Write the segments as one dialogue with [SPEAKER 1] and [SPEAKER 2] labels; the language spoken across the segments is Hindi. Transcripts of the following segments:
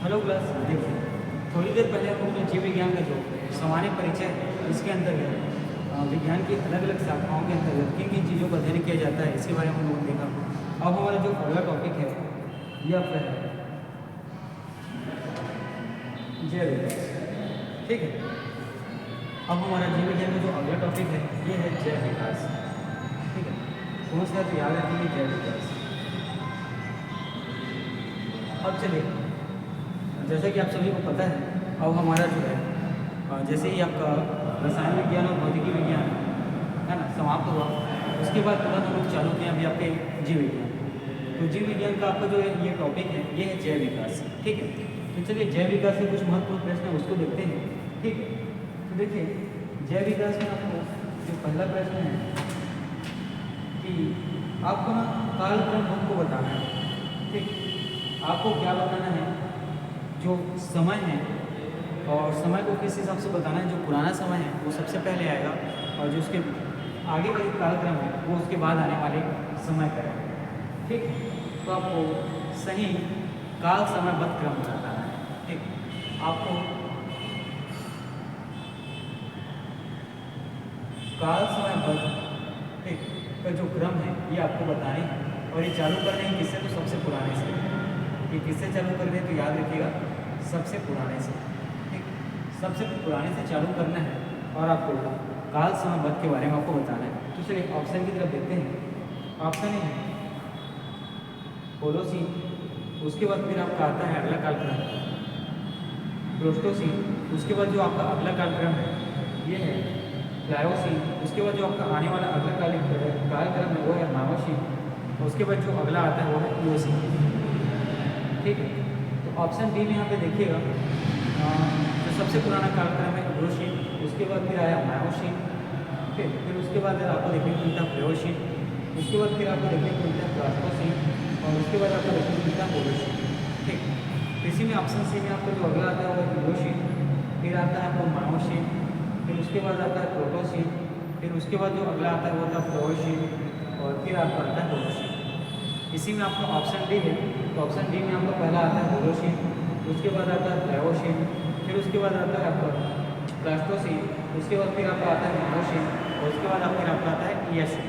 [SPEAKER 1] हेलो क्लास, देखिए थोड़ी देर पहले हम लोग जीव विज्ञान का जो सामान्य परिचय है इसके अंतर्गत विज्ञान की अलग अलग शाखाओं के अंतर्गत किन किन चीज़ों का अध्ययन किया जाता है इसके बारे में हम लोगों ने देखा। अब हमारा जो अगला टॉपिक है यह आपका है जैव विकास। ठीक है, अब हमारा जीव विज्ञान का जो अगला टॉपिक है ये है जैव विकास। ठीक है, कौन सा तो याद रखेंगे जैव विकास। अब चलिए, जैसा कि आप सभी को पता है अब हमारा जो है जैसे ही आपका रसायन विज्ञान और भौतिकी विज्ञान है ना समाप्त हुआ, उसके बाद तुरंत हम लोग चालू किए अभी आपके जीव विज्ञान। तो जीव विज्ञान का आपका जो है ये टॉपिक है ये है जैव विकास। ठीक है, तो चलिए जैव विकास के कुछ महत्वपूर्ण प्रश्न है उसको देखते हैं। ठीक है, तो देखिए जैव विकास में आपको जो पहला प्रश्न है कि आपको ना कालक्रम को बताना है। ठीक, आपको क्या बताना है, जो समय है और समय को किस हिसाब से बताना है। जो पुराना समय है वो सबसे पहले आएगा और जो उसके आगे का कालक्रम है वो उसके बाद आने वाले समय का है। ठीक, तो आपको सही काल समयबद्ध क्रम बताना है। ठीक, आपको काल समयबद्ध ठीक का जो क्रम है ये आपको बताने हैं और ये चालू करने हैं किससे, तो सबसे पुराने से। ये किससे चालू कर रहे हैं तो याद रखिएगा सबसे पुराने से। ठीक, सबसे पुराने से चालू करना है और आपको काल समयबद्ध के बारे में आपको बताना है। तो चलिए ऑप्शन की तरफ देखते हैं। ऑप्शन ए है होलोसीन, उसके बाद फिर आपका आता है अगला कालक्रम प्लेस्टोसीन, उसके बाद जो आपका अगला कालक्रम है ये है प्लायोसीन, उसके बाद जो आपका आने वाला अगला कालक्रम है वो है मायोसीन, उसके बाद जो अगला आता है वो है इओसीन। ठीक है, तो ऑप्शन बी में यहाँ पे देखिएगा जो सबसे पुराना कालक्रम है इओसीन, उसके बाद फिर आया मायोसीन। ठीक, फिर उसके बाद आपको देखने को मिलता है प्लेयोसीन, उसके बाद फिर आपको देखने को मिलता है प्लास्टोसीन और उसके बाद आपको देखने को मिलता है होलोसीन। ठीक, तो इसी में ऑप्शन सी में आपको जो अगला आता है वो है इओसीन, फिर आता है आपको मायोसीन, फिर उसके बाद आता है प्रोटोसीन, फिर उसके बाद जो अगला आता है वो आता है प्लेयोसीन और फिर आपका आता है होलोसीन। इसी में आपका ऑप्शन डी है, तो ऑप्शन डी में आपका पहला आता है होलोसीन, उसके बाद आता है प्लायोसीन, फिर उसके बाद आता है आपका प्लास्टोसीन, उसके बाद फिर आपका आता है मायोसीन और उसके बाद फिर आपका आता है इओसीन।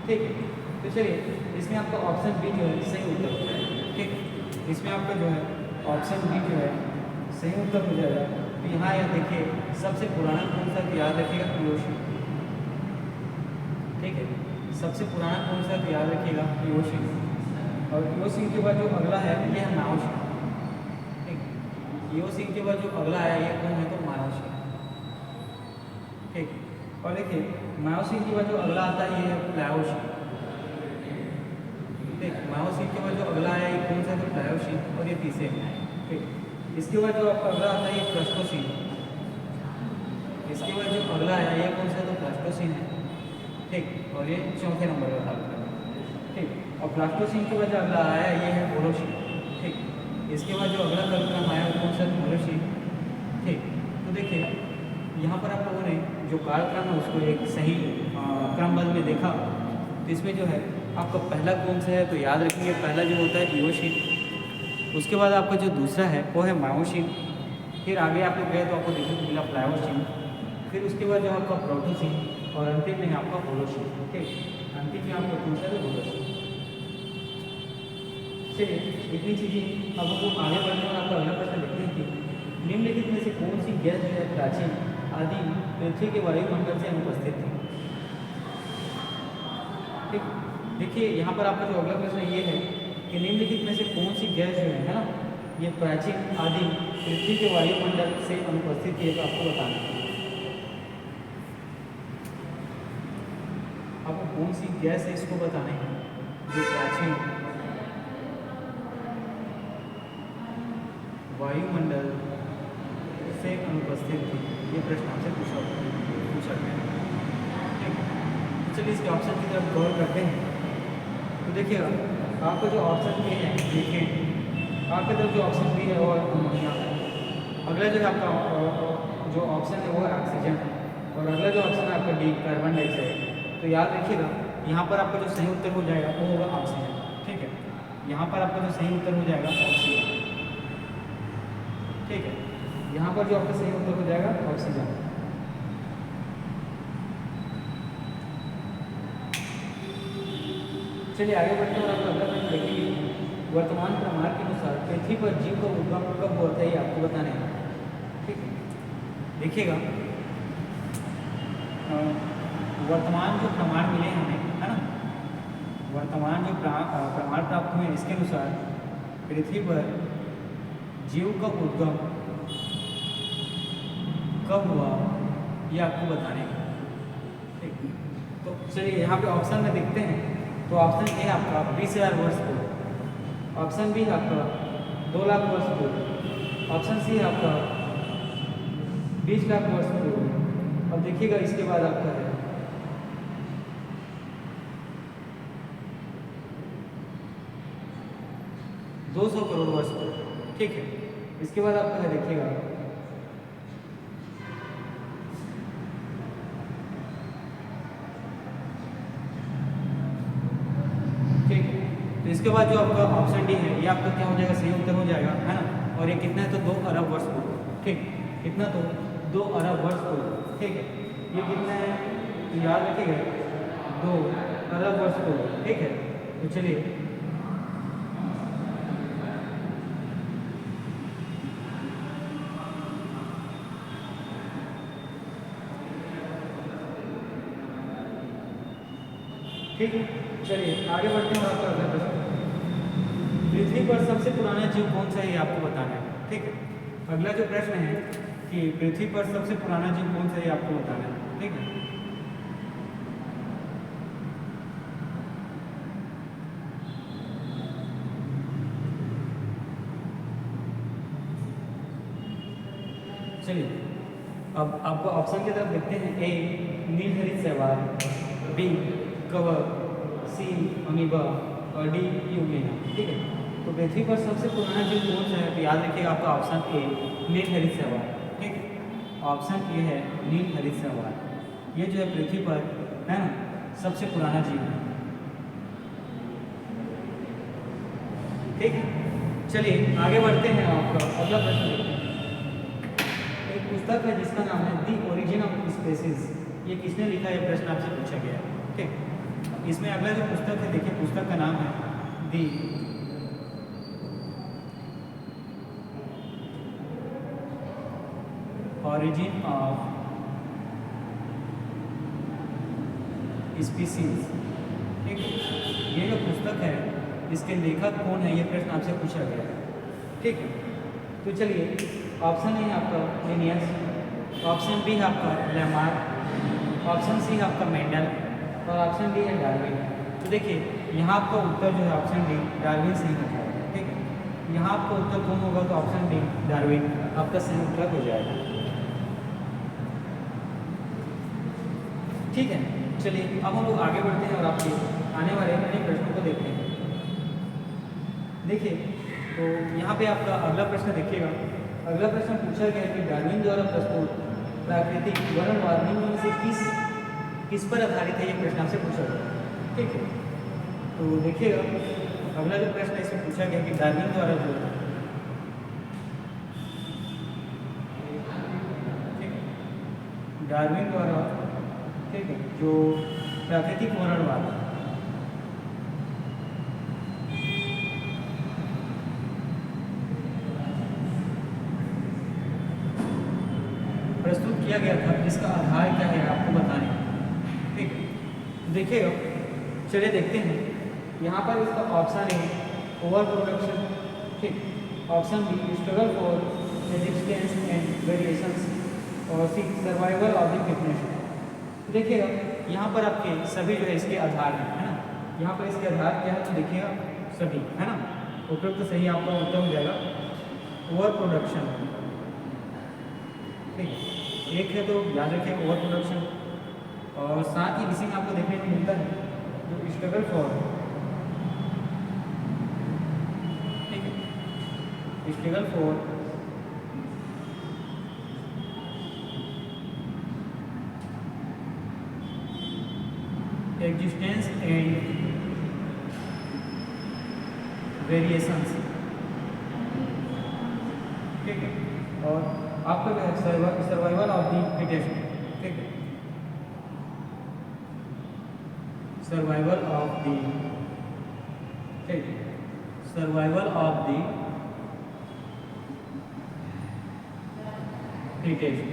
[SPEAKER 1] ठीक है, तो चलिए इसमें आपका ऑप्शन बी जो है सही उत्तर हो जाएगा। ठीक, इसमें आपका जो है ऑप्शन बी जो है सही उत्तर हो जाएगा। तो यहाँ यह देखिए सबसे पुराना कौन सा, तो याद रखिएगा इओसीन। ठीक है, सबसे पुराना कौन सा, तो याद रखिएगा इओसीन और इओसीन के बाद जो अगला है ये है मायोसीन। ठीक, इओसीन के बाद जो अगला है ये कौन है, तो मायोसीन। ठीक, और देखिए मायोसीन के बाद जो अगला आता है ये है प्लायोसीन। ठीक, मायोसीन के बाद जो अगला है ये कौन सा, तो प्लायोसीन और ये तीसरे में है। ठीक, इसके बाद जो आपका अगला आता है ये प्लास्टोसीन, इसके बाद जो अगला है ये कौन सा, तो प्लास्टोसीन है। ठीक, और ये चौथे नंबर का कालक्रम है। ठीक, और प्लास्टोसीन के बाद जो अगला आया ये है होलोसीन। ठीक, इसके बाद जो अगला कालक्रम आया वो कौन सा, होलोसीन। ठीक, तो देखिए यहाँ पर आप लोगों ने जो कालक्रम है उसको एक सही क्रमबद्ध में देखा। तो इसमें जो है आपका पहला कौन सा है, तो याद रखेंगे पहला जो होता है इओसीन, उसके बाद आपका जो दूसरा है वो है मायोसीन, फिर आगे आप लोग गए तो आपको देखने को मिला प्लायोसीन, फिर उसके बाद जो आपका प्रोटोसीन और अंतिम में आपका होलोसीन। ठीक, अंतिम में आपका कौन सा है, होलोसीन। चलिए इतनी चीज़ें अब हमको आगे बढ़ने और आपका अगला प्रश्न देखते हैं कि निम्नलिखित में से कौन सी गैस जो है प्राचीन आदि पृथ्वी के वायुमंडल से अनुपस्थित थी। ठीक, देखिए यहाँ पर आपका जो अगला प्रश्न ये है कि निम्नलिखित में से कौन सी गैस जो है ना ये प्राचीन आदि पृथ्वी के वायुमंडल से अनुपस्थित है, तो आपको बताना है आपको कौन सी गैस है इसको बताना है जो प्राचीन वायुमंडल से अनुपस्थित थी। ये प्रश्न आपसे पूछा गया। ठीक, तो चलिए इसके ऑप्शन की तरफ गौर करते हैं। तो देखिएगा आपका जो ऑप्शन बी है, देखिए आपका तरफ जो ऑप्शन बी है वो अमोनिया है। अगला जो है आपका जो ऑप्शन है वो है ऑक्सीजन और अगला जो ऑप्शन है आपका डी कार्बन डाइऑक्साइड। तो याद रखिएगा यहाँ पर आपका जो सही उत्तर हो जाएगा वो होगा ऑक्सीजन। ठीक है, यहाँ पर आपका जो सही उत्तर हो जाएगा ऑक्सीजन। ठीक है, यहाँ पर जो आपका सही उत्तर हो जाएगा ऑक्सीजन। चलिए आगे बढ़ते हैं और आपका अगला प्रश्न देखेंगे। वर्तमान प्रमाण के अनुसार पृथ्वी पर जीव का उद्गम कब हुआ था, ये आपको बताना है। ठीक है, देखिएगा वर्तमान जो प्रमाण मिले हमें, है ना, वर्तमान जो प्रमाण प्राप्त हुए इसके अनुसार पृथ्वी पर जीव का उद्गम कब हुआ ये आपको बताने का। ठीक, तो चलिए यहाँ पे ऑप्शन में देखते हैं। तो ऑप्शन ए आपका 20,000 वर्ष पूर्व, ऑप्शन बी आपका 2 लाख वर्ष पूर्व, ऑप्शन सी आपका 20 लाख वर्ष पूर्व। अब देखिएगा इसके बाद आपका है 200 करोड़ वर्ष पूर्व। ठीक है, इसके बाद आपका है देखिएगा तो इसके बाद जो आपका ऑप्शन डी है ये आपका क्या हो जाएगा, सही उत्तर हो जाएगा, है ना। और ये कितना है तो 2 अरब वर्ष पूर्व। ठीक, कितना तो 2 अरब वर्ष पूर्व। ठीक है, ये कितना है तो याद रखिएगा 2 अरब वर्ष पूर्व। ठीक है, तो चलिए ठीक है, चलिए आगे बढ़ते हैं। आपका अगला प्रश्न, पृथ्वी पर सबसे पुराना जीव कौन सा है ये आपको बताना है। ठीक है, अगला जो प्रश्न है कि पृथ्वी पर सबसे पुराना जीव कौन सा है ये आपको बताना है। ठीक है, चलिए अब आपको ऑप्शन की तरफ देखते हैं। ए नीलहरित शैवाल, बी कवक, सी अमीबा और डी यूग्लिना। ठीक है, तो पृथ्वी पर सबसे पुराना जीव कौन सा है तो याद रखिएगा आपका ऑप्शन ए नीलहरित शैवाल। ठीक है, ऑप्शन ए है नीलहरित शैवाल, ये जो है पृथ्वी पर है ना सबसे पुराना जीव है। ठीक है, चलिए आगे बढ़ते हैं। आपका अगला प्रश्न देखते हैं। एक पुस्तक है जिसका नाम है दी ओरिजिन ऑफ स्पेसीज, ये किसने लिखा है प्रश्न आपसे पूछा गया है। ठीक, इसमें अगला जो पुस्तक है देखिए, पुस्तक का नाम है दी ओरिजिन ऑफ स्पीसीज। ठीक, ये जो पुस्तक है इसके लेखक कौन है ये प्रश्न आपसे पूछा गया है। ठीक है, तो चलिए ऑप्शन ए आपका लिनियस, ऑप्शन बी आपका लेमार्क, ऑप्शन सी आपका मेंडल और ऑप्शन डी है डार्विन। तो देखिए यहाँ आपका उत्तर जो है ऑप्शन डी डार्विन सही हो जाएगा। ठीक है, यहाँ आपका उत्तर कौन होगा तो ऑप्शन डी डार्विन आपका सही उत्तर हो जाएगा। ठीक है, चलिए अब हम लोग आगे बढ़ते हैं और आपके आने वाले अन्य प्रश्नों को देखते हैं। देखिए तो यहाँ पे आपका अगला प्रश्न देखिएगा। अगला प्रश्न पूछा गया कि डार्विन द्वारा प्रस्तुत प्राकृतिक वर्णवाद निम्न में से किस पर आधारित है, ये प्रश्न आपसे पूछा गया। ठीक है, तो देखिएगा अगला जो प्रश्न इसमें पूछा गया कि डार्विन द्वारा जो डार्विन द्वारा ठीक है जो प्राकृतिक वर्णवाद प्रस्तुत किया गया था, जिसका आधार क्या है आपको बताने। ठीक है, देखिएगा चलिए देखते हैं। यहाँ पर इसका ऑप्शन है ओवर प्रोडक्शन, ठीक, option B struggle for resistance and variations और C survival of the fitness. देखिएगा यहाँ पर आपके सभी जो है इसके आधार हैं, है ना। यहाँ पर इसके आधार क्या है तो देखिएगा सभी, है ना, उपयुक्त तो सही आपका उत्तर हो जाएगा ओवर प्रोडक्शन। ठीक है, एक है तो याद रखिए ओवर प्रोडक्शन, और साथ ही इसी में आपको देखने को मिलता है जो स्ट्रगल फॉर, ठीक है, struggle for existence and variations. ठीक है, और आपका जो है सर्वाइवल ऑफ द फिटेस्ट, ठीक है, सर्वाइवल ऑफ द, ठीक है, सर्वाइवल ऑफ द फिटेस्ट,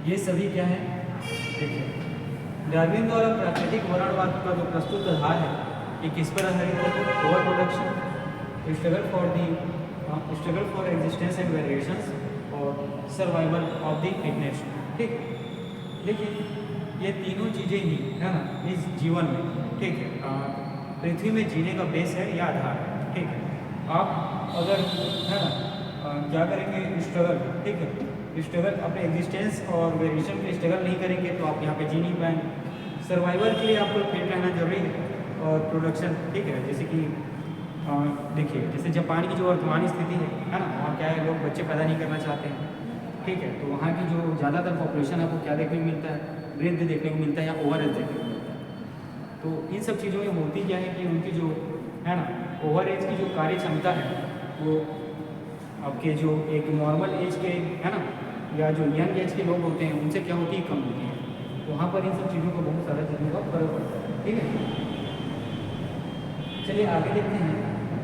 [SPEAKER 1] ये सभी क्या है, देखिए डार्विन द्वारा प्राकृतिक वर्णवाद का जो प्रस्तुत आधार है ये किस पर आधारित है, over production, struggle for existence and variations और सर्वाइवल ऑफ द फिटनेस, ठीक। देखिए ये तीनों चीज़ें ही है ना इस जीवन में, ठीक है, पृथ्वी में जीने का बेस है या आधार है, ठीक है। आप अगर है ना क्या करेंगे, स्ट्रगल, ठीक है, स्ट्रगल अपने एग्जिस्टेंस और वेरिएशन के स्ट्रगल नहीं करेंगे तो आप यहाँ पे जी नहीं पाएंगे। सर्वाइवल के लिए आपको फिट रहना जरूरी है और प्रोडक्शन, ठीक है, जैसे कि देखिए जैसे जापान की जो वर्तमान स्थिति है ना, वहाँ क्या है, लोग बच्चे पैदा नहीं करना चाहते हैं, ठीक है, तो वहाँ की जो ज़्यादातर पॉपुलेशन है वो क्या देखने को मिलता है, वृद्ध देखने को मिलता है या ओवर एज देखने को मिलता है। तो इन सब चीज़ों में होती क्या है कि उनकी जो है ना ओवर एज की जो कार्य क्षमता है वो आपके जो एक नॉर्मल एज के है ना या जो यंग एज के लोग होते हैं उनसे क्या होती है, कम होती है। तो वहाँ पर इन सब चीज़ों को बहुत सारा चीज़ों का फर्क पड़ता है, ठीक है। चलिए आगे देखते हैं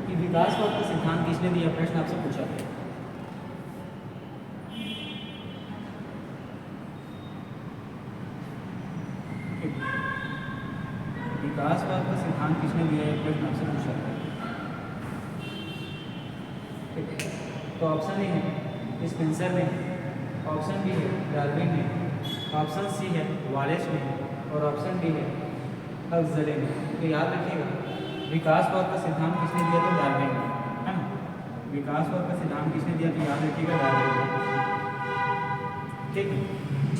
[SPEAKER 1] कि विकासवाद का सिद्धांत किसने दिया, प्रश्न आपसे पूछा गया। विकासवाद का सिद्धांत किसने दिया है, प्रश्न आपसे पूछा गया, ठीक है। तो ऑप्शन ए है स्पेंसर ने, ऑप्शन बी है डार्विन ने, ऑप्शन सी है वालेस ने और ऑप्शन डी है हक्सले ने। तो याद रखिएगा विकासवाद का सिद्धांत किसने दिया, तो डार्विन ने, है ना। विकासवाद का सिद्धांत किसने दिया, तो याद रखिएगा डार्विन ने, ठीक है।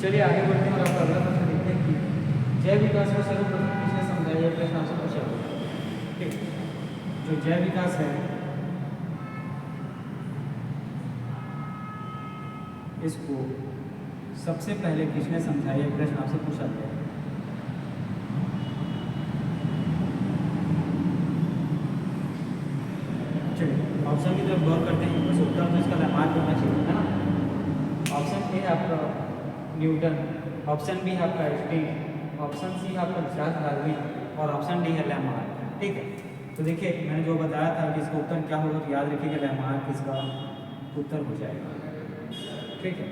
[SPEAKER 1] चलिए आगे बढ़ते हैं और आपका अगला प्रश्न देखते हैं कि जैव विकास को सर्वप्रथम किसने समझाया, यह प्रश्न आपसे पूछा गया, ठीक। जो जैव विकास है इसको सबसे पहले किसने समझाया, यह प्रश्न आपसे पूछा गया। चलिए ऑप्शन की तरफ गौर करते हैं, बस उत्तर तो इसका लैमार्क करना चाहिए, है ना। ऑप्शन ए आपका न्यूटन, ऑप्शन बी है आपका आइंस्टीन, ऑप्शन सी है आपका चार्ल्स डार्विन और ऑप्शन डी है लैमार्क, ठीक है। तो देखिए मैंने जो बताया था कि इसका उत्तर क्या होगा, तो याद रखिएगा लैमार्क इसका उत्तर हो जाएगा, ठीक है।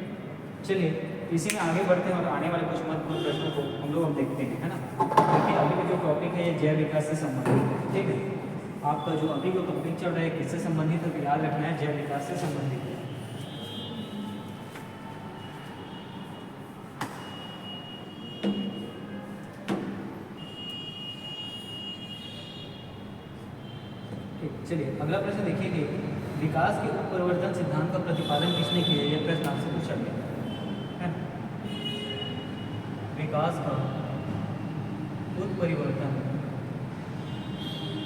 [SPEAKER 1] चलिए इसी में आगे बढ़ते हैं और आने वाले कुछ महत्वपूर्ण प्रश्नों को हम लोग अब देखते हैं, है ना। देखिए अभी का जो टॉपिक है ये जैव विकास से संबंधित है, ठीक है। आपका जो अभी जो टॉपिक चल रहा है किससे संबंधित है, तो याद रखना है जैव विकास से संबंधित है। चलिए अगला प्रश्न देखिए कि विकास के उत्परिवर्तन सिद्धांत का प्रतिपादन किसने किया, यह प्रश्न आपसे पूछा गया है। विकास का उत्परिवर्तन,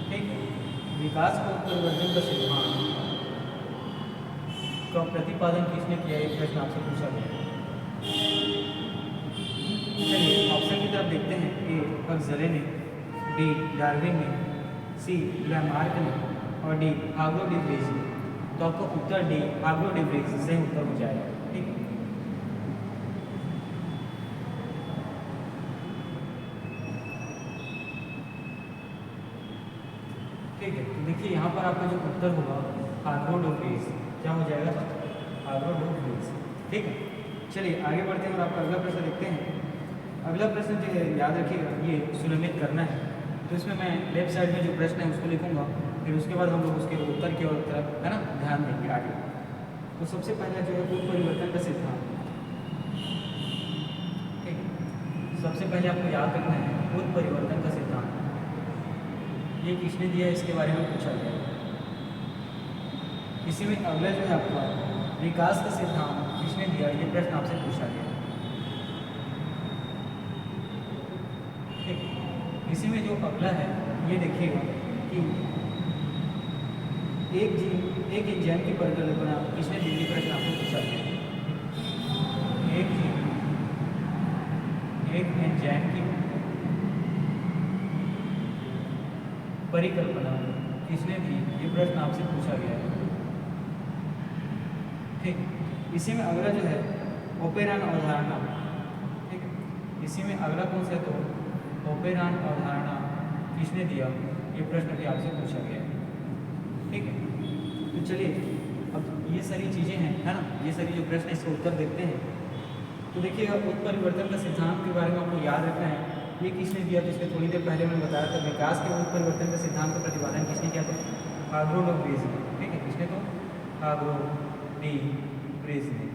[SPEAKER 1] ठीक है, विकास का उत्परिवर्तन का सिद्धांत का प्रतिपादन किसने किया, यह प्रश्न आपसे पूछा गया। चलिए ऑप्शन की तरफ देखते हैं, ए हक्सले ने, बी डार्विन ने, सी लैमार्क ने और डी हार्ग्रो डी व्रीज। तो आपका उत्तर डी हार्ग्रो डी व्रीज से उत्तर हो जाएगा, ठीक है। ठीक है, तो देखिए यहाँ पर आपका जो उत्तर होगा हार्ग्रो डी व्रीज, क्या हो जाएगा, हार्ग्रो डी व्रीज, ठीक है। चलिए आगे बढ़ते हैं और आपका अगला प्रश्न देखते हैं। अगला प्रश्न जो है याद रखिएगा ये सुनिश्चित करना है, तो इसमें मैं लेफ्ट साइड में जो प्रश्न है उसको लिखूंगा, फिर उसके बाद हम लोग उसके उत्तर की ओर तरफ है ना ध्यान देंगे आगे। तो सबसे पहला जो है उत्परिवर्तन का सिद्धांत, ठीक है। सबसे पहले आपको याद रखना है उत्परिवर्तन का सिद्धांत, ये किसने दिया इसके बारे में पूछा गया। इसी में अगला जो है आपका विकास का सिद्धांत किसने दिया, ये प्रश्न आपसे पूछा गया, ठीक। इसी में जो अगला है ये देखिएगा कि एक एंजाइम की परिकल्पना किसने दी, प्रश्न आपसे पूछा गया। एक एंजाइम की परिकल्पना किसने दी, ये प्रश्न आपसे पूछा गया है, ठीक। इसी में अगला जो है ओपेरान अवधारणा, ठीक है। इसी में अगला कौन सा है तो ओपेरान अवधारणा किसने दिया, ये प्रश्न भी आपसे पूछा गया है, ठीक है। तो चलिए अब ये सारी चीज़ें हैं, है ना, ये सारी जो प्रश्न इसके उत्तर देखते हैं। तो देखिएगा उत्परिवर्तन का सिद्धांत के बारे में आपको याद रखना है, ये किसने दिया, तो इसके थोड़ी देर पहले मैंने बताया था। विकास के उत्परिवर्तन का सिद्धांत का प्रतिपादन किसने किया था, हार्ग्रोव-ब्रेज ने, ठीक है। किसने तो हार्ग्रोव-ब्रेज ने,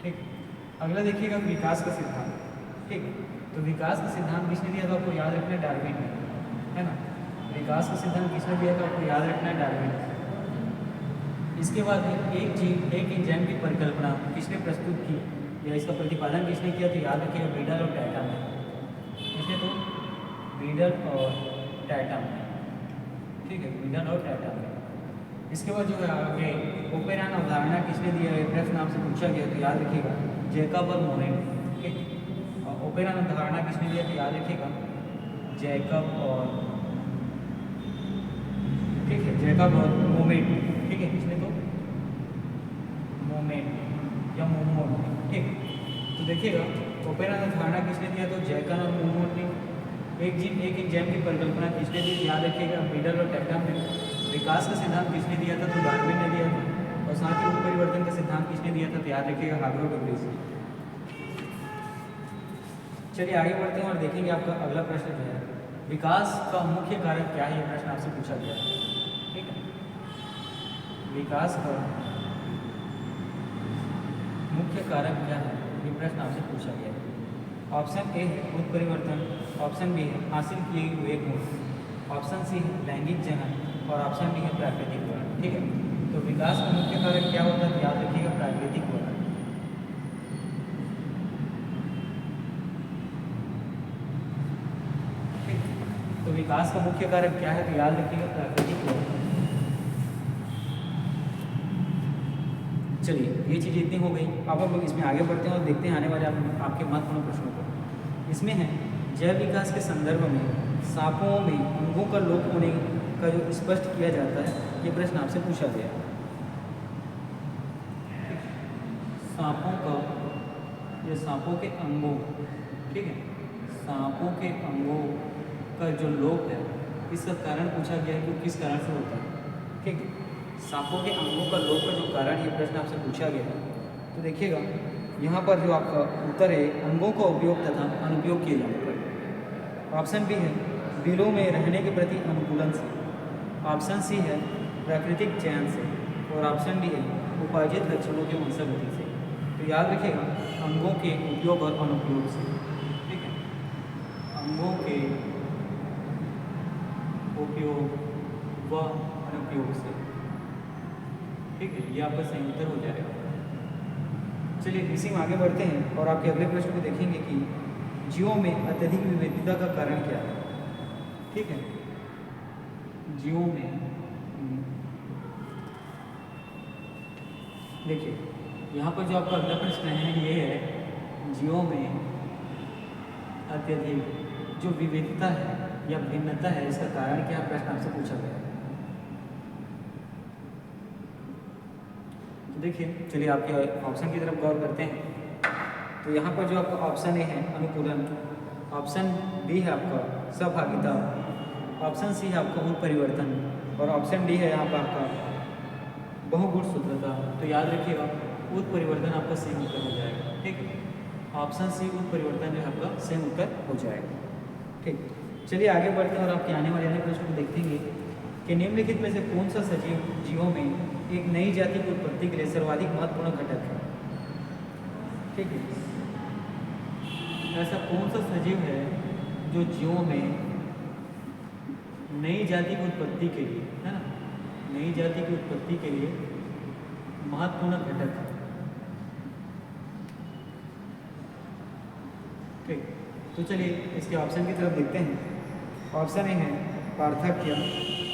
[SPEAKER 1] ठीक। अगला देखिएगा विकास का सिद्धांत, ठीक है। तो विकास का सिद्धांत किसने दिया था, आपको याद रखना है डार्विन ने, है ना। विकास का सिद्धांत किसने दिया था, आपको याद रखना है डार्विन। इसके बाद एक जीव एक एंजाइम की परिकल्पना किसने प्रस्तुत की या इसका प्रतिपादन किसने किया, तो याद रखिएगा बीडल और टैटम ने, किसने तो बीडल और टैटम, ठीक है, बीडल और टैटम ने। इसके बाद जो है आगे ओपेरान अवधारणा किसने दिया है, प्रश्न आपसे पूछा गया, तो याद रखिएगा जैकब और मोरेट, ठीक। ओपेरान अवधारणा किसने दिया, तो याद रखिएगा जैकब और, ठीक है, जैकब और मोमेट, ठीक है। किसने तो मोमेट या मोमोट, ठीक। तो देखिएगा ओपेरान अवधारणा किसने दिया, तो जैकब और मोमोट ने। एक एंजाइम की परिकल्पना किसने दी, याद रखिएगा बीडल और टैटम ने। विकास का सिद्धांत किसने दिया था, तो डार्विन ने दिया था। और साथ ही उत्परिवर्तन का सिद्धांत किसने दिया था, तो याद रखिएगा हार्ग्रोव-ब्रेज ने। चलिए आगे बढ़ते हैं और देखेंगे आपका अगला प्रश्न जो है विकास का मुख्य कारक क्या है, ये प्रश्न आपसे पूछा गया है, ठीक है। विकास का मुख्य कारक क्या है, ये प्रश्न आपसे पूछा गया है। ऑप्शन ए है उत्परिवर्तन, ऑप्शन बी है हासिल किए हुए गुण, ऑप्शन सी है लैंगिक जनन और ऑप्शन डी है प्राकृतिक वर्ण, ठीक है। तो विकास का मुख्य कारक क्या होता है, याद रखिएगा प्राकृतिक वर्ण, ठीक। तो विकास का मुख्य कारक क्या है, तो याद रखिएगा प्राकृतिक वर्ण। चलिए ये चीज़ इतनी हो गई। अब हम लोग इसमें आगे बढ़ते हैं और देखते हैं आने वाले आपके महत्वपूर्ण प्रश्नों को। इसमें है जैव विकास के संदर्भ में सांपों में अंगों का लोप होने का जो स्पष्ट किया जाता है, ये प्रश्न आपसे पूछा गया। सांपों का, ये सांपों के अंगों, ठीक है, सांपों के अंगों का जो लोप है, इसका कारण पूछा गया है कि किस कारण से होता है, ठीक है। सांपों के अंगों का लोप का जो कारण, ये प्रश्न आपसे पूछा गया है। तो देखिएगा यहाँ पर जो आपका उत्तर है अंगों का उपयोग तथा अनुपयोग किए जाने पर। ऑप्शन बी है बिलों में रहने के प्रति अनुकूलन से, ऑप्शन सी है प्राकृतिक चयन से और ऑप्शन डी है उपार्जित लक्षणों के वंशागति से। तो याद रखिएगा अंगों के उपयोग और अनुपयोग से, ठीक है, अंगों के उपयोग व अनुपयोग से, ठीक है, ये आपका सही उत्तर हो जाएगा। चलिए इसी में आगे बढ़ते हैं और आपके अगले प्रश्न को देखेंगे कि जीवों में अत्यधिक विविधता का कारण क्या है, ठीक है। जीवों में देखिए यहाँ पर जो आपका अगला प्रश्न है ये है जीवों में अत्यधिक जो विविधता है या भिन्नता है, इसका कारण क्या, प्रश्न आपसे पूछा गया है। तो देखिए चलिए आपके ऑप्शन की तरफ गौर करते हैं। तो यहाँ पर जो आपका ऑप्शन ए है अनुकूलन, ऑप्शन बी है आपका सहभागिता, ऑप्शन सी है आपका उत्परिवर्तन और ऑप्शन डी है यहाँ पर आपका बहुगुणसूत्रता। तो याद रखिएगा उत्परिवर्तन आपका सही उत्तर हो जाएगा, ठीक। ऑप्शन सी उत्परिवर्तन जो है आपका सही उत्तर हो जाएगा, ठीक। चलिए आगे बढ़ते हैं और आपके आने वाले अन्य प्रश्न को देखेंगे कि निम्नलिखित में से कौन सा सजीव जीवों में एक नई जाति की उत्पत्ति के लिए सर्वाधिक महत्वपूर्ण घटक है, ठीक है। ऐसा कौन सा सजीव है जो जीवों में नई जाति की उत्पत्ति के लिए, है ना, नई जाति की उत्पत्ति के लिए महत्वपूर्ण घटक है, ठीक। तो चलिए इसके ऑप्शन की तरफ देखते हैं। ऑप्शन ए है पार्थक्य,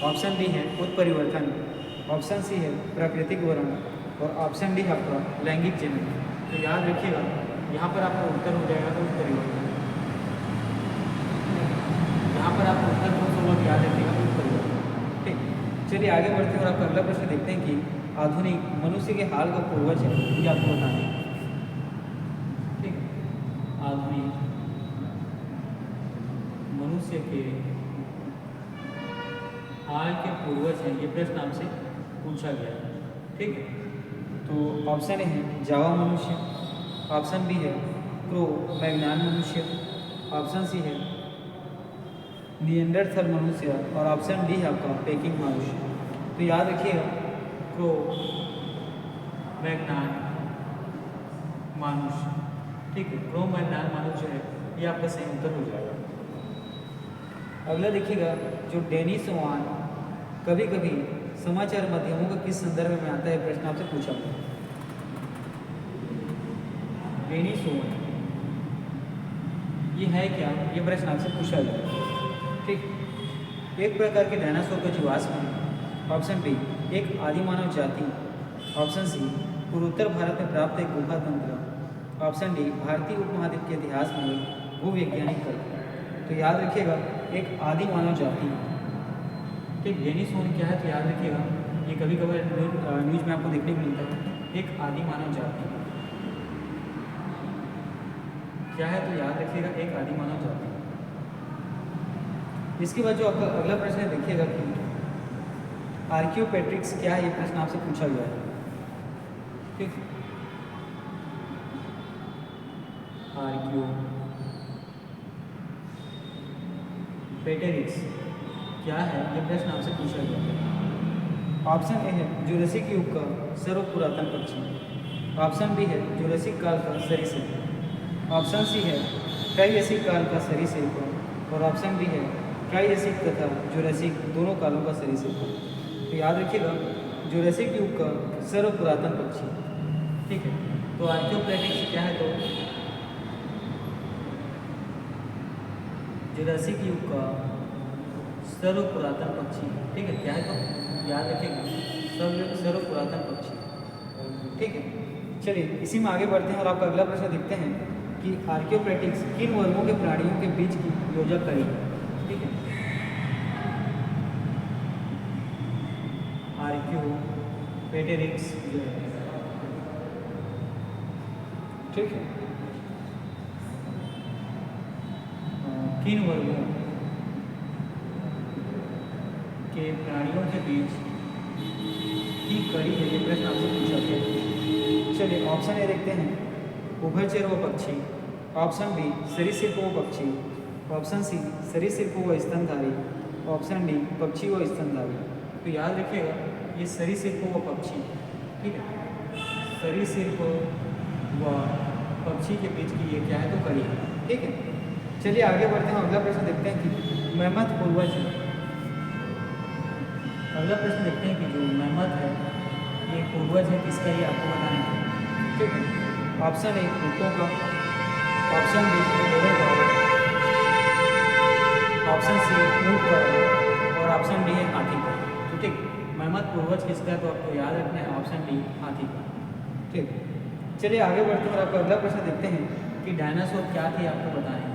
[SPEAKER 1] ऑप्शन बी है उत्परिवर्तन, ऑप्शन सी है प्राकृतिक वर्ण और ऑप्शन डी आपका लैंगिक जनन। तो याद रखिएगा यहाँ पर आपका उत्तर हो जाएगा तो उत्परिवर्तन, यहाँ पर आपका उत्तर कौन सा बहुत याद रखिएगा तो उत्परिवर्तन, ठीक। चलिए आगे बढ़ते हैं और आपका अगला प्रश्न देखते हैं कि आधुनिक मनुष्य के हाल का पूर्वज है, ये आपको बताना है। ठीक है, आधुनिक मनुष्य के हाल के पूर्वज हैं, ये प्रश्न आपसे पूछा गया है। ठीक है, तो ऑप्शन ए है जावा मनुष्य, ऑप्शन बी है क्रो मैग्नान मनुष्य, ऑप्शन सी है निएंडरथल मनुष्य और ऑप्शन डी है आपका पेकिंग मनुष्य। तो याद रखिएगा क्रो मैग्नान मनुष्य। ठीक है, क्रो मैग्नान मनुष्य है, ये आपका सही उत्तर हो जाएगा। अगला देखिएगा, जो डेनिस वान कभी कभी समाचार माध्यमों का किस संदर्भ में आता है, प्रश्न आपसे पूछा गया। डेनिस वान ये है क्या, ये प्रश्न आपसे पूछा गया। ठीक, एक प्रकार के डायनासोर का जीवाश्म है, ऑप्शन बी एक आदि मानव जाति, ऑप्शन सी पूर्वोत्तर भारत में प्राप्त एक गुफा तंत्र, ऑप्शन डी भारतीय उपमहाद्वीप के इतिहास में एक भूवैज्ञानिक कल्पना। तो याद रखिएगा एक आदि मानव जाति। ठीक, डेनिस वान क्या है, तो याद रखिएगा ये कभी कभार न्यूज में आपको देखने को मिलता है, एक आदि मानव जाति क्या है, तो याद रखिएगा एक आदि मानव जाति। इसके बाद जो आपका अगला प्रश्न है, देखिएगा कि आर्कियोपेट्रिक्स क्या है, ये प्रश्न आपसे पूछा गया है। ठीक, आर्कियोपेटेरिक्स क्या है, ये प्रश्न आपसे पूछा गया है। ऑप्शन ए है जुरासिक युग का सर्व पुरातन पक्षी, ऑप्शन बी है जुरासिक काल का सरीसृप, ऑप्शन सी है ट्राइएसिक काल का सरीसृप और ऑप्शन डी है ट्राइएसिक तथा जुरासिक दोनों कालों का सरीसृप। तो याद रखिएगा जुरासिक युग का सर्व पुरातन पक्षी। ठीक है, तो आर्कियोपेट्रिक्स क्या है, तो जुरासिक युग का सर्व पुरातन पक्षी। ठीक है, क्या है, तो याद रखिएगा सर्व पुरातन पक्षी। ठीक है, चलिए इसी में आगे बढ़ते हैं और आपका अगला प्रश्न देखते हैं कि आर्कियोपेट्रिक्स किन वर्गों के प्राणियों के बीच की योजना करी। ठीक है, आर्कियोपेटेरिक्स जो है, ठीक है, किन वर्गों के प्राणियों के बीच की कड़ी है, ये प्रश्न आपसे पूछा गया। चलिए ऑप्शन ए देखते हैं, उभयचर व पक्षी, ऑप्शन बी सरीसृप व पक्षी, ऑप्शन सी सरीसृप व स्तनधारी, ऑप्शन डी पक्षी व स्तनधारी। तो याद रखिएगा ये सरीसृप व पक्षी। ठीक है, सरीसृप व पक्षी के बीच की ये क्या है, तो कड़ी है। ठीक है, चलिए आगे बढ़ते हैं, अगला प्रश्न देखते हैं कि मैमथ पूर्वज है। अगला प्रश्न देखते हैं कि जो मैमथ है ये पूर्वज है किसका, ये आपको बताना है। ठीक है, ऑप्शन ए ऊँटों का, ऑप्शन बी घोड़ों का, ऑप्शन सी ऊँट का और ऑप्शन डी है हाथी का। तो ठीक, मैमथ पूर्वज किसका है, तो आपको याद रखना है ऑप्शन डी हाथी का। ठीक, चलिए आगे बढ़ते हैं और आपका अगला प्रश्न देखते हैं कि डायनासोर क्या थे, आपको बताना है।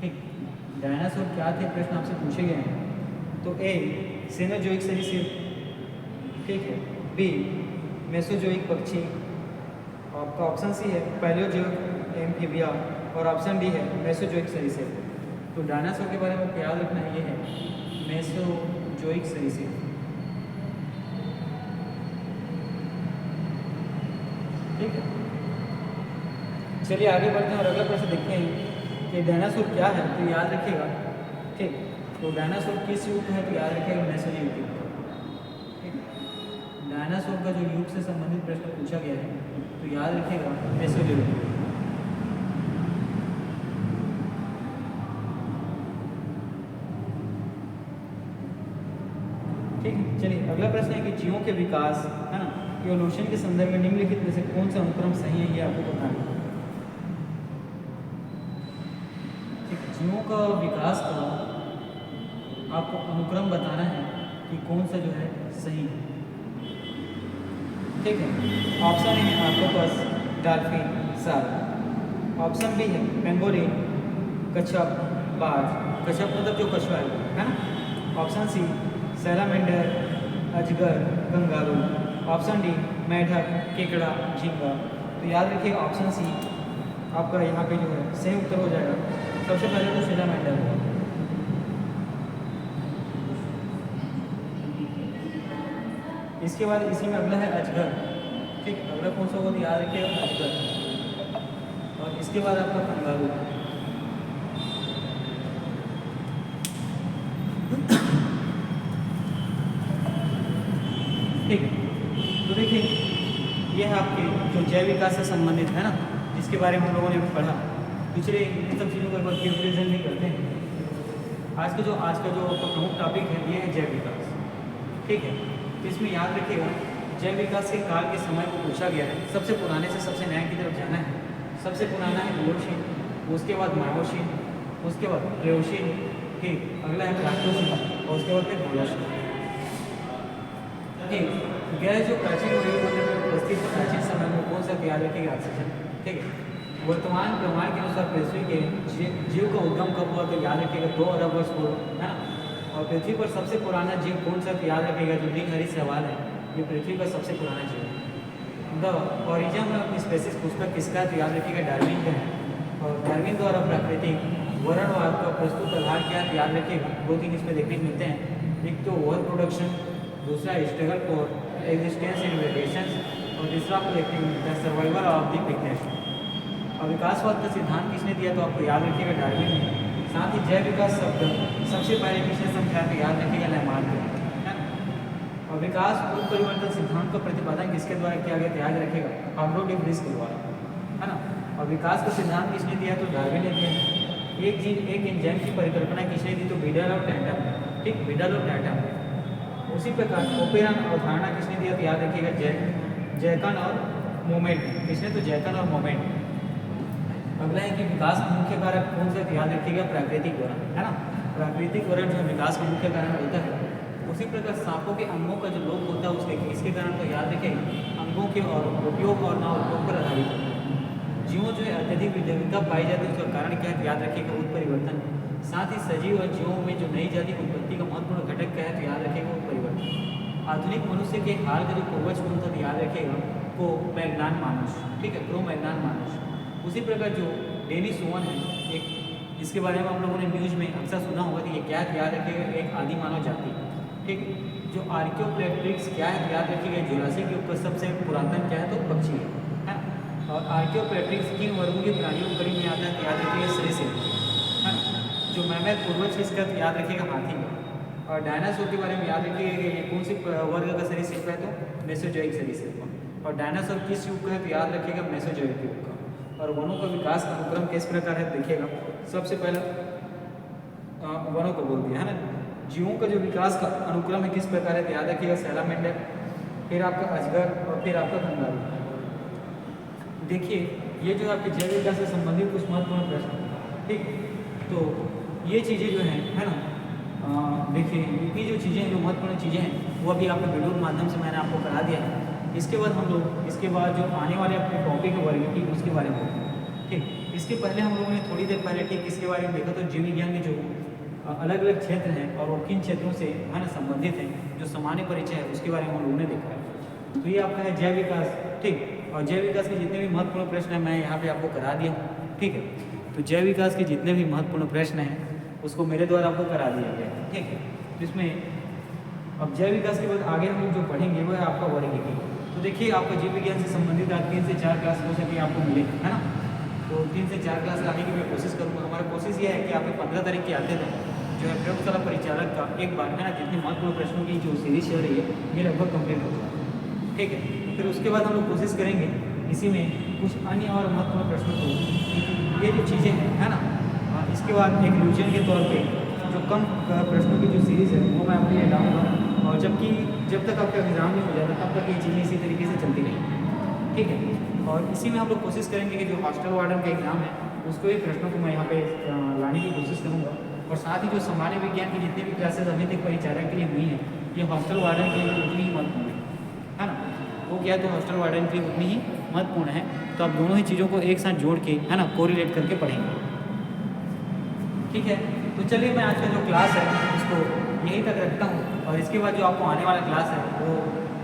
[SPEAKER 1] ठीक, डायनासोर क्या थे, प्रश्न आपसे पूछे गए हैं। तो ए सेनोजोइक सरीसृप, ठीक है, बी मेसोजोइक पक्षी, आपका ऑप्शन सी है पैलियोजोइक एम्फीबिया और ऑप्शन डी है मेसोजोइक सरीसृप। तो डायनासोर के बारे में आपको याद रखना है, ये है मेसोजोइक सरीसृप। ठीक है, चलिए आगे बढ़ते हैं और अगला प्रश्न देखते हैं कि डायनासोर क्या है, तो याद रखिएगा। ठीक, तो डायनासोर किस युग का है, तो याद रखिएगा मेसोजोइक युग का। ठीक, डायनासोर का जो युग से संबंधित प्रश्न पूछा गया है, तो याद रखिएगा मेसोजोइक युग। ठीक है, चलिए अगला प्रश्न है कि जीवों के विकास है ना, इवोल्यूशन के संदर्भ में निम्नलिखित में से कौन सा अनुक्रम सही है, ये आपको बताना है। ठीक, जीवों का विकास का आपको अनुक्रम बताना है कि कौन सा जो है सही है। ठीक है, ऑप्शन ए है octopus, dolphin, shark, option B है पेंगोलिन, कछप, बाज, कछप मतलब जो कछुआ है ना, ऑप्शन सी सैलामेंडर, अजगर, कंगारू। ऑप्शन डी मेढक, केकड़ा, झींगा। तो याद रखिएगा ऑप्शन सी आपका यहाँ पे जो है सही उत्तर हो जाएगा। सबसे पहले तो सैलामेंडर होगा। इसके बाद इसी में अगला है अजगर। ठीक, अगला कौन सा होगा तो याद रखिएगा अजगर। और इसके बाद आपका कंगारू। ठीक है, तो देखिए ये है आपके जो जैव विकास से संबंधित है ना, जिसके बारे में हम लोगों ने पढ़ा। पिछले इन सब चीज़ों पर कंपेरिजन नहीं करते हैं। आज का जो प्रमुख टॉपिक है ये है जैव विकास। ठीक है, तो इसमें याद रखिएगा जैव विकास के काल के समय को पूछा गया है। सबसे पुराने से सबसे नए की तरफ जाना है। सबसे पुराना है इओशीन, उसके बाद मायोशीन, उसके बाद प्लेओशीन। ठीक, अगला है प्लास्टोसीन और उसके बाद फिर होलोसीन। ठीक, गैर जो प्राचीन वायुमंडल में उपस्थित प्राचीन समय में कौन सा याद रखिएगा ऑक्सीजन। ठीक है, वर्तमान प्रमाण के अनुसार पृथ्वी के जीव का उद्गम कब हुआ तो याद रखिएगा 2 अरब वर्ष पूर्व, है ना। और पृथ्वी पर सबसे पुराना जीव कौन सा तो याद रखिएगा, जो लिंग सवाल है, ये पृथ्वी पर सबसे पुराना जीव है। द ओरिजिन ऑफ स्पेसिस पुस्तक किसका है तो याद रखिएगा डार्विन का है। और डार्विन द्वारा प्राकृतिक वर्णवाद का प्रस्तुत आधार क्या है याद रखिएगा, 2-3 इसमें देखने को मिलते हैं। एक तो ओवर प्रोडक्शन, दूसरा struggle for existence in variations, और तीसरा आपको देखने को मिलता है सर्वाइवल ऑफ द फिटनेस। और विकासवाद का सिद्धांत किसने दिया तो आपको याद रखिएगा डार्विन ने। साथ ही जैव विकास शब्द सबसे पहले किसने समझाया तो याद रखिएगा लैमार्क, है ना। और विकास उत्परिवर्तन सिद्धांत का प्रतिपादन किसके द्वारा किया गया तो याद रखिएगा हार्डो डी ब्रिस के द्वारा, है ना। और विकास का सिद्धांत किसने दिया तो डार्विन ने दिया। एक जीन एक एंजाइम की परिकल्पना किसने दी तो बिडल और टैंटम। ठीक, बिडल और टैंटम। उसी प्रकार ओपेरन अवधारणा किसने दिया तो याद रखिएगा जैकन और मोमेंट। किसने तो जैकन और मोमेंट। अगला है कि विकास का मुख्य कारक कौन सा याद रखिएगा प्राकृतिक वरण, है ना। प्राकृतिक वरण जो विकास का मुख्य कारण होता है। उसी प्रकार सांपों के अंगों का जो लोप होता है उसके इसके कारण तो याद रखें अंगों के और उपयोग और ना उपयोग पर आधारित होता है। जीवों जो है अत्यधिक विविधता पाई जाती है उसका कारण क्या है याद रखिएगा उत्परिवर्तन। साथ ही सजीव और जीवों में जो नई जाति की उत्पत्ति का महत्वपूर्ण घटक क्या है तो याद रखिएगा उत्परिवर्तन। आधुनिक मनुष्य के हाल का जो पूर्वज कौन था याद रखिएगा को मैग्नान मानुष। ठीक है, क्रो मैग्नान मानुष। उसी प्रकार जो डेनिस ओवन है एक, इसके बारे में हम लोगों ने न्यूज़ में अक्सर सुना होगा कि ये क्या है याद रखिएगा एक आदि मानव जाति। ठीक, जो आर्कियोप्लेट्रिक्स क्या है याद रखिएगा जुरासिक युग का सबसे पुरातन क्या है तो पक्षी है। और आर्कियोप्लेट्रिक्स किन वर्गों के प्राणियों के करीब में आता है तो याद रखिएगा सरीसृप, है ना। जो मैमथ पूर्वज इसका तो याद रखिएगा हाथी का। और डायनासोर के बारे में याद रखिएगा ये कौन सी वर्ग का सरीसृप है तो मेसोजोइक सरीसृप। और डायनासोर किस युग का है तो याद रखिएगा मेसोजोइक युग का। और वनों का विकास का अनुक्रम किस प्रकार है देखिएगा। सबसे पहला वनों को बोल दिया है ना। जीवों का जो विकास का अनुक्रम है किस प्रकार है तो याद रखिएगा सैलामेंडर, फिर आपका अजगर और फिर आपका कंगारू। देखिए ये जो आपके जैव विकास से संबंधित कुछ महत्वपूर्ण प्रश्न। ठीक, तो ये चीज़ें जो हैं है ना, देखिए ये जो चीज़ें जो महत्वपूर्ण चीज़ें हैं वो अभी आपके वीडियो के माध्यम से मैंने आपको करा दिया है। इसके बाद हम लोग इसके बाद जो आने वाले अपने टॉपिक है वर्गीकृत उसके बारे में। ठीक, इसके पहले हम लोगों ने थोड़ी देर पहले ठीक इसके बारे में देखा तो जीव विज्ञान के जो अलग अलग क्षेत्र हैं और वो किन क्षेत्रों से है ना संबंधित हैं, जो सामान्य परिचय है उसके बारे में हम लोगों ने देखा है। तो ये आपका है जैव विकास। ठीक, और जैव विकास के जितने भी महत्वपूर्ण प्रश्न हैं मैं यहाँ पे आपको करा दिया हूँ। ठीक है, तो जैव विकास के जितने भी महत्वपूर्ण प्रश्न हैं उसको मेरे द्वारा आपको करा दिया गया है। ठीक है, तो इसमें अब जैव विकास के बाद आगे हम लोग जो पढ़ेंगे वो है आपका वर्गीकृत। तो देखिए आपका जीव विज्ञान से संबंधित आज 3 से 4 क्लास हो सके आपको मिले, है ना। तो 3 से 4 क्लास लाने की मैं कोशिश करूँगा। हमारा कोशिश ये है कि आपके 15 तारीख के आते थे जो है प्रयोगशाला परिचालक का एक बार है ना जितने महत्वपूर्ण प्रश्नों की जो सीरीज चल रही है ये लगभग कंप्लीट हो जाए। ठीक है, फिर उसके बाद हम लोग कोशिश करेंगे इसी में कुछ अन्य और महत्वपूर्ण प्रश्नों को, ये जो चीज़ें हैं है ना, इसके बाद एक रिविजन के तौर पे जो कम प्रश्नों की जो सीरीज़ है वो मैं आपके लिए लाऊँगा। और जब तक आपका एग्ज़ाम नहीं हो जाता तब तक ये चीज़ें इसी तरीके से चलती रहेंगी। ठीक है, और इसी में हम लोग कोशिश करेंगे कि जो हॉस्टल वार्डन का एग्ज़ाम है उसको भी प्रश्नों को मैं यहाँ पे लाने की कोशिश करूँगा। और साथ ही जो सामान्य विज्ञान की जितनी भी क्लासेस अभी तक परिचालक के लिए हुई हैं ये हॉस्टल वार्डन के लिए उतनी ही महत्वपूर्ण है ना। वो क्या है तो हॉस्टल वार्डन के लिए उतनी ही महत्वपूर्ण है। तो आप दोनों ही चीज़ों को एक साथ जोड़ के है ना कोरिलेट करके पढ़ेंगे। ठीक है, तो चलिए मैं आज का जो क्लास है उसको यहीं तक रखता हूँ। और इसके बाद जो आपको आने वाला क्लास है वो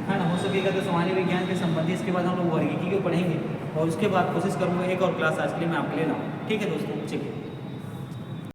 [SPEAKER 1] है ना, हो सकेगा तो सामान्य विज्ञान के संबंधी इसके बाद हम लोग वर्गीकी को पढ़ेंगे, और उसके बाद कोशिश करूँगा एक और क्लास आज के लिए मैं आपके लिए लाऊँ। ठीक है दोस्तों, चलिए।